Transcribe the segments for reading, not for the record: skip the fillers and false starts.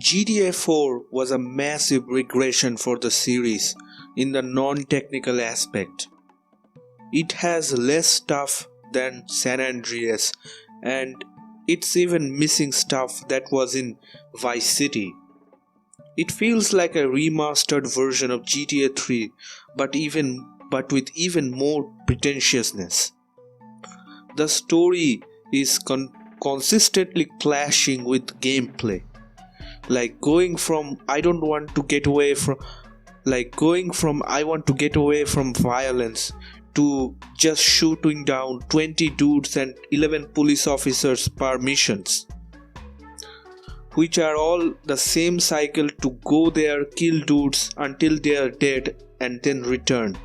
GTA 4 was a massive regression for the series in the non-technical aspect. It has less stuff than San Andreas, and it's even missing stuff that was in Vice City. It feels like a remastered version of GTA 3 but with even more pretentiousness. The story is consistently clashing with gameplay, like going from I don't want to get away from going from I want to get away from violence to just shooting down 20 dudes and 11 police officers per missions, which are all the same cycle to go there, kill dudes until they are dead and then return.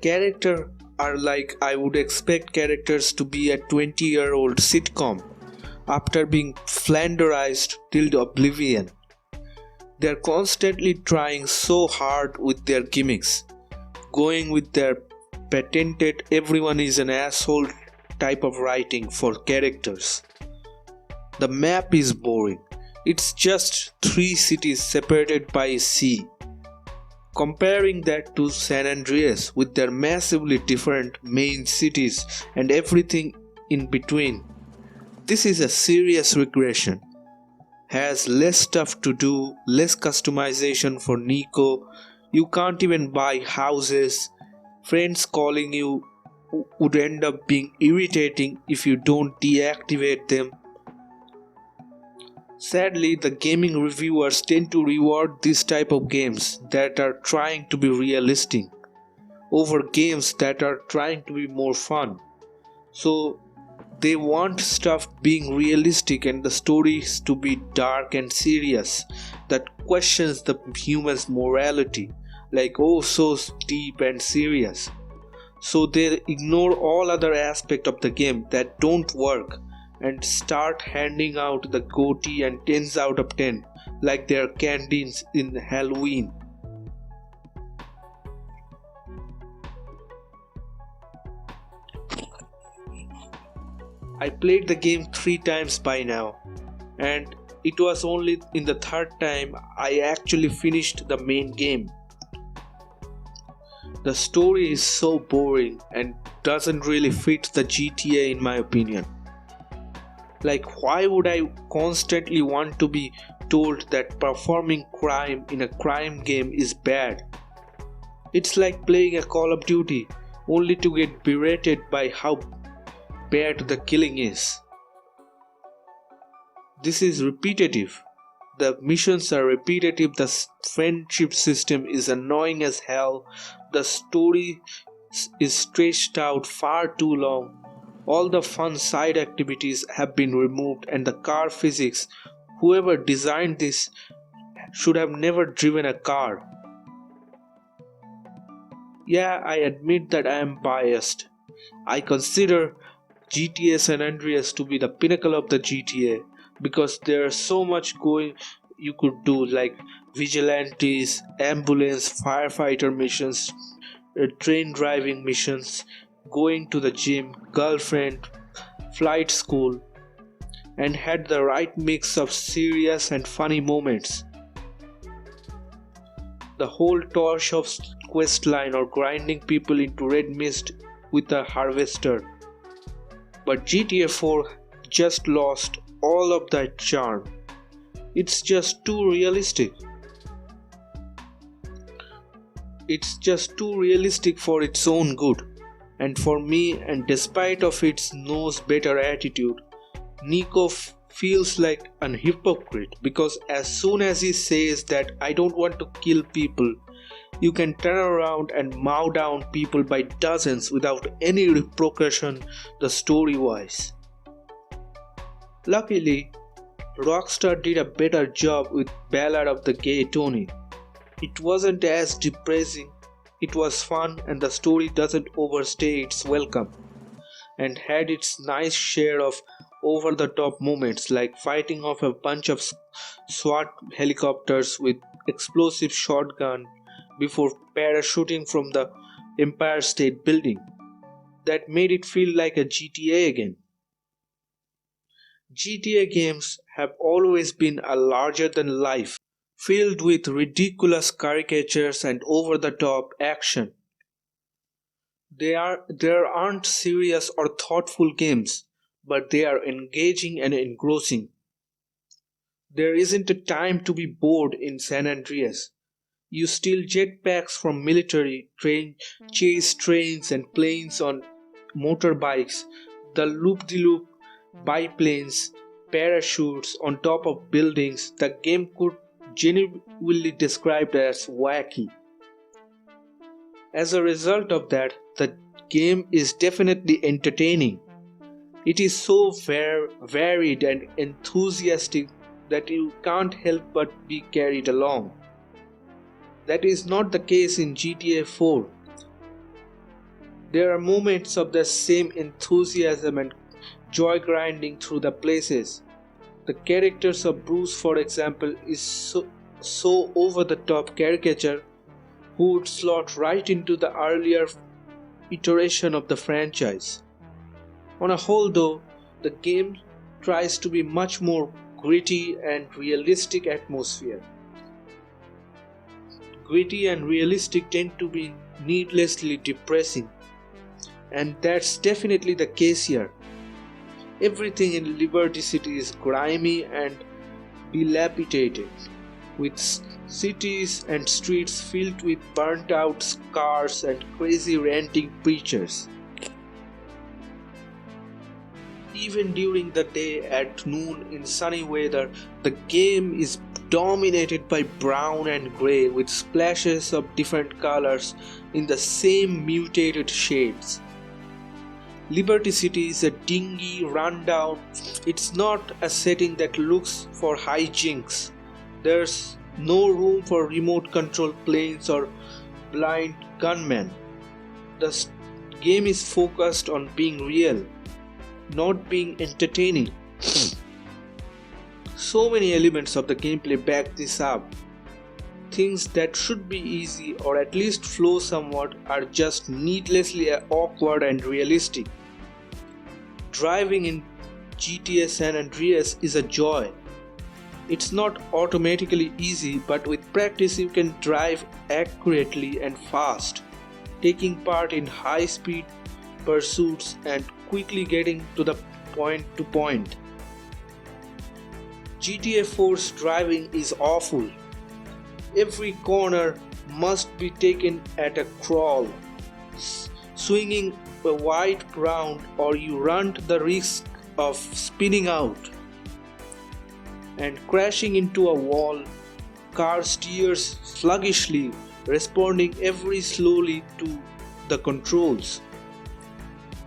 Characters are like I would expect characters to be a 20-year-old sitcom after being flanderized till oblivion. They're constantly trying so hard with their gimmicks, going with their patented everyone is an asshole type of writing for characters. The map is boring. It's just 3 cities separated by a sea. Comparing that to San Andreas with their massively different main cities and everything in between, this is a serious regression. Has less stuff to do, less customization for Nico, you can't even buy houses, friends calling you would end up being irritating if you don't deactivate them. Sadly, the gaming reviewers tend to reward this type of games that are trying to be realistic over games that are trying to be more fun. So they want stuff being realistic and the stories to be dark and serious that questions the human's morality, like oh so deep and serious. So they ignore all other aspects of the game that don't work and start handing out the goatee and 10s out of 10 like they're candies in Halloween. I played the game 3 times by now, and it was only in the 3rd time I actually finished the main game. The story is so boring and doesn't really fit the GTA in my opinion. Like, why would I constantly want to be told that performing crime in a crime game is bad? It's like playing a Call of Duty only to get berated by how bad the killing is. This is repetitive. The missions are repetitive, the friendship system is annoying as hell, the story is stretched out far too long. All the fun side activities have been removed and the car physics, whoever designed this should have never driven a car. Yeah, I admit that I am biased. I consider GTA San Andreas to be the pinnacle of the GTA because there's so much going you could do, like vigilantes, ambulance, firefighter missions, train driving missions, going to the gym, girlfriend, flight school, and had the right mix of serious and funny moments. The whole torch of quest line or grinding people into red mist with a harvester. But GTA 4 just lost all of that charm. It's just too realistic. It's just too realistic for its own good. And for me, and despite of its knows better attitude, Nico feels like an hypocrite because as soon as he says that I don't want to kill people, you can turn around and mow down people by dozens without any repercussion the story wise. Luckily, Rockstar did a better job with Ballad of the Gay Tony. It wasn't as depressing, it was fun and the story doesn't overstay its welcome, and had its nice share of over the top moments like fighting off a bunch of SWAT helicopters with explosive shotgun before parachuting from the Empire State Building. That made it feel like a GTA again. GTA games have always been a larger than life, filled with ridiculous caricatures and over the top action. There aren't serious or thoughtful games, but they are engaging and engrossing. There isn't a time to be bored in San Andreas. You steal jetpacks from military, chase trains and planes on motorbikes, the loop-de-loop biplanes, parachutes on top of buildings. The game could genuinely described as wacky. As a result of that, the game is definitely entertaining. It is so varied and enthusiastic that you can't help but be carried along. That is not the case in GTA 4. There are moments of the same enthusiasm and joy grinding through the places. The characters of Bruce, for example, is so over the top caricature who would slot right into the earlier iteration of the franchise. On a whole though, the game tries to be much more gritty and realistic atmosphere. Gritty and realistic tend to be needlessly depressing, and that's definitely the case here. Everything in Liberty City is grimy and dilapidated, with cities and streets filled with burnt out cars and crazy ranting preachers. Even during the day at noon in sunny weather, the game is dominated by brown and grey with splashes of different colors in the same mutated shades. Liberty City is a dingy, rundown. It's not a setting that looks for hijinks. There's no room for remote control planes or blind gunmen. The game is focused on being real, not being entertaining. So many elements of the gameplay back this up. Things that should be easy or at least flow somewhat are just needlessly awkward and realistic. Driving in GTA San Andreas is a joy. It's not automatically easy, but with practice you can drive accurately and fast, taking part in high-speed pursuits and quickly getting to the point to point. GTA 4's driving is awful. Every corner must be taken at a crawl, swinging a wide round or you run the risk of spinning out and crashing into a wall. Car steers sluggishly, responding ever slowly to the controls.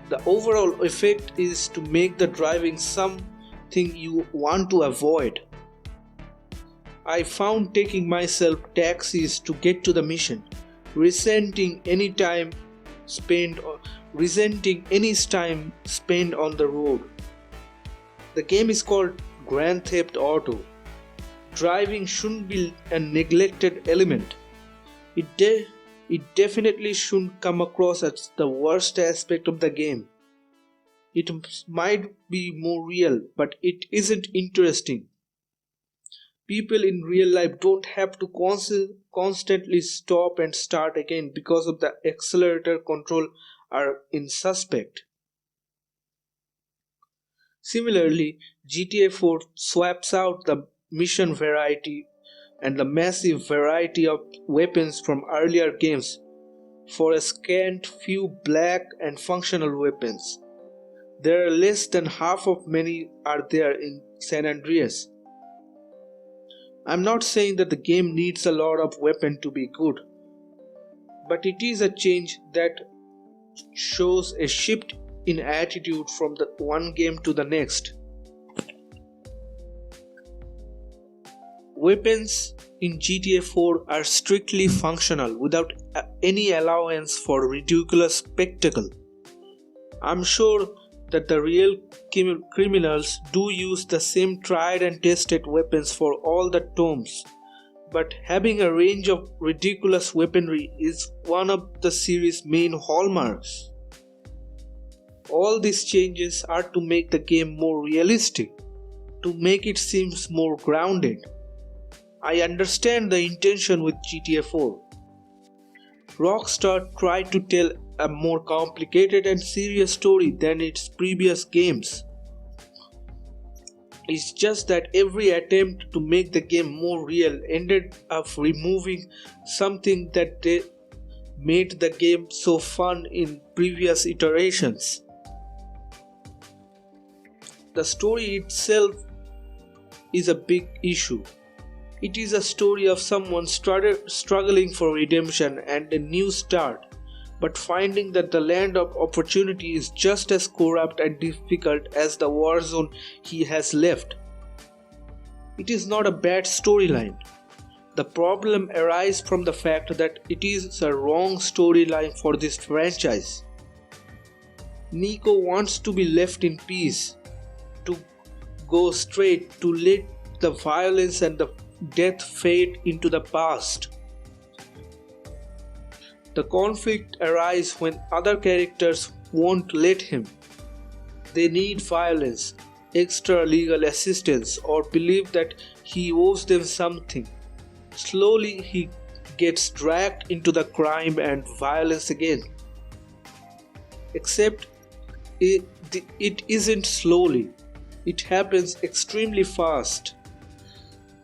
The overall effect is to make the driving something you want to avoid. I found taking myself taxis to get to the mission, resenting any time spent on the road. The game is called Grand Theft Auto. Driving shouldn't be a neglected element. It definitely shouldn't come across as the worst aspect of the game. It might be more real, but it isn't interesting. People in real life don't have to constantly stop and start again because of the accelerator control are insuspect. Similarly, GTA 4 swaps out the mission variety and the massive variety of weapons from earlier games for a scant few black and functional weapons. There are less than half of many are there in San Andreas. I'm not saying that the game needs a lot of weapon to be good, but it is a change that shows a shift in attitude from the one game to the next. Weapons in GTA 4 are strictly functional without any allowance for ridiculous spectacle. I'm sure that the real criminals do use the same tried and tested weapons for all the tomes, but having a range of ridiculous weaponry is one of the series' main hallmarks. All these changes are to make the game more realistic. to make it seem more grounded. I understand the intention with GTA 4. Rockstar tried to tell a more complicated and serious story than its previous games. It's just that every attempt to make the game more real ended up removing something that they made the game so fun in previous iterations. The story itself is a big issue. It is a story of someone struggling for redemption and a new start, but finding that the land of opportunity is just as corrupt and difficult as the war zone he has left. It is not a bad storyline. The problem arises from the fact that it is a wrong storyline for this franchise. Nico wants to be left in peace, to go straight, to let the violence and the death fade into the past. The conflict arises when other characters won't let him. They need violence, extra legal assistance, or believe that he owes them something. Slowly he gets dragged into the crime and violence again. Except it isn't slowly. It happens extremely fast.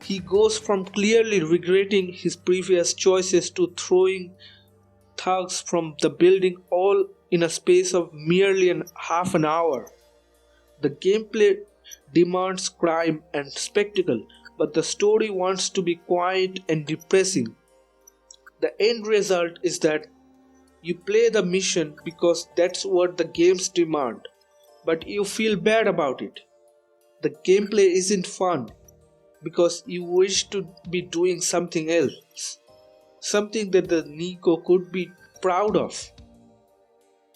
He goes from clearly regretting his previous choices to throwing thugs from the building all in a space of merely half an hour. The gameplay demands crime and spectacle, but the story wants to be quiet and depressing. The end result is that you play the mission because that's what the games demand, but you feel bad about it. The gameplay isn't fun because you wish to be doing something else, something that the Nico could be proud of.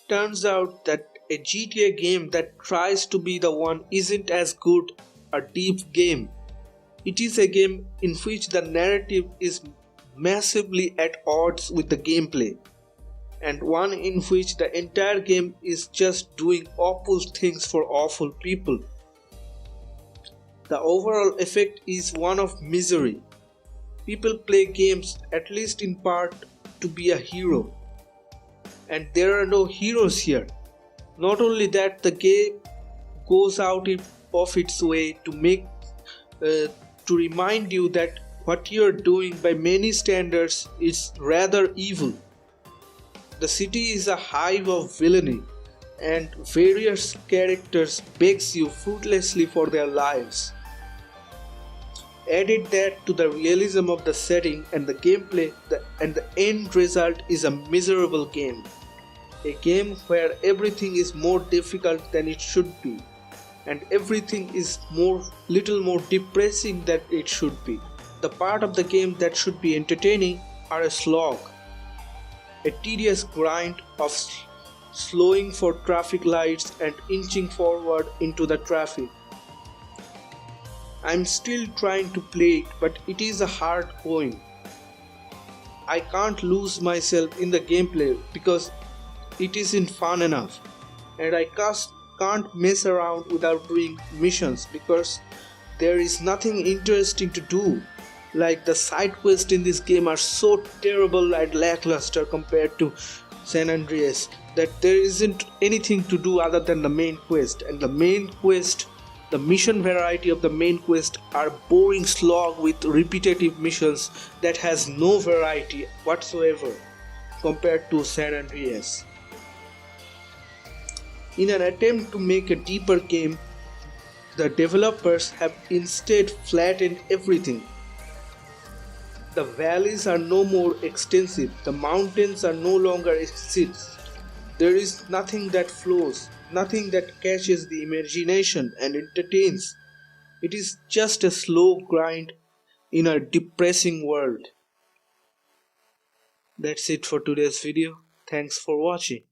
Turns out that a GTA game that tries to be the one isn't as good a deep game. It is a game in which the narrative is massively at odds with the gameplay, and one in which the entire game is just doing awful things for awful people. The overall effect is one of misery. People play games, at least in part, to be a hero, and there are no heroes here. Not only that, the game goes out of its way to to remind you that what you are doing by many standards is rather evil. The city is a hive of villainy, and various characters begs you fruitlessly for their lives. Added that to the realism of the setting and the gameplay, and the end result is a miserable game. A game where everything is more difficult than it should be, and everything is little more depressing than it should be. The part of the game that should be entertaining are a slog, a tedious grind of slowing for traffic lights and inching forward into the traffic. I'm still trying to play it, but it is a hard going. I can't lose myself in the gameplay because it isn't fun enough, and I can't mess around without doing missions because there is nothing interesting to do. Like, the side quests in this game are so terrible and lackluster compared to San Andreas that there isn't anything to do other than the main quest, and the mission variety of the main quest are boring slog with repetitive missions that has no variety whatsoever compared to San Andreas. In an attempt to make a deeper game, the developers have instead flattened everything. The valleys are no more extensive, the mountains are no longer exist. There is nothing that flows, nothing that catches the imagination and entertains. It is just a slow grind in a depressing world. That's it for today's video. Thanks for watching.